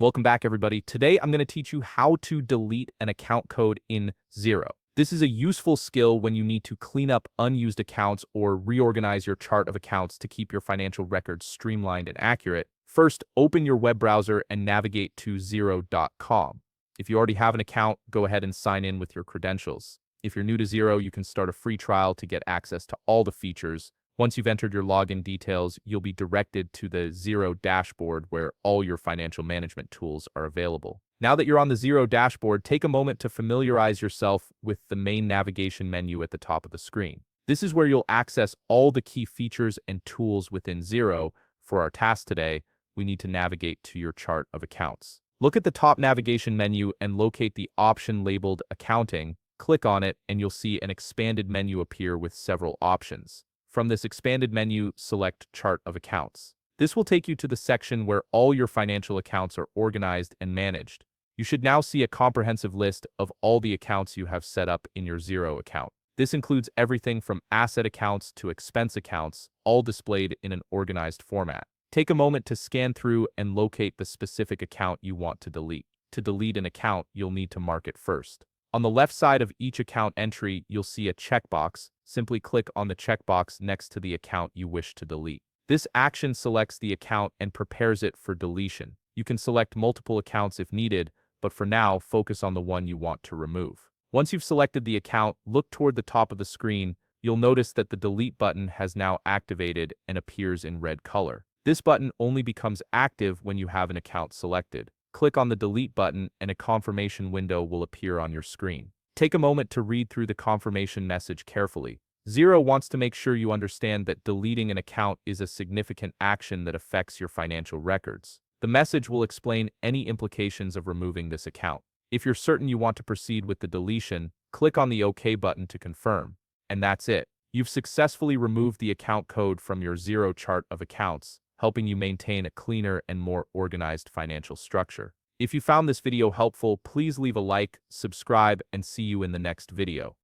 Welcome back, everybody. Today, I'm going to teach you how to delete an account code in Xero. This is a useful skill when you need to clean up unused accounts or reorganize your chart of accounts to keep your financial records streamlined and accurate. First, open your web browser and navigate to Xero.com. If you already have an account, go ahead and sign in with your credentials. If you're new to Xero, you can start a free trial to get access to all the features. Once you've entered your login details, you'll be directed to the Xero dashboard where all your financial management tools are available. Now that you're on the Xero dashboard, take a moment to familiarize yourself with the main navigation menu at the top of the screen. This is where you'll access all the key features and tools within Xero. For our task today, we need to navigate to your chart of accounts. Look at the top navigation menu and locate the option labeled Accounting. Click on it and you'll see an expanded menu appear with several options. From this expanded menu, select Chart of Accounts. This will take you to the section where all your financial accounts are organized and managed. You should now see a comprehensive list of all the accounts you have set up in your Xero account. This includes everything from asset accounts to expense accounts, all displayed in an organized format. Take a moment to scan through and locate the specific account you want to delete. To delete an account, you'll need to mark it first. On the left side of each account entry, you'll see a checkbox. Simply click on the checkbox next to the account you wish to delete. This action selects the account and prepares it for deletion. You can select multiple accounts if needed, but for now, focus on the one you want to remove. Once you've selected the account, look toward the top of the screen. You'll notice that the delete button has now activated and appears in red color. This button only becomes active when you have an account selected. Click on the delete button and a confirmation window will appear on your screen. Take a moment to read through the confirmation message carefully. Xero wants to make sure you understand that deleting an account is a significant action that affects your financial records. The message will explain any implications of removing this account. If you're certain you want to proceed with the deletion, click on the OK button to confirm. And that's it. You've successfully removed the account code from your Xero chart of accounts, helping you maintain a cleaner and more organized financial structure. If you found this video helpful, please leave a like, subscribe, and see you in the next video.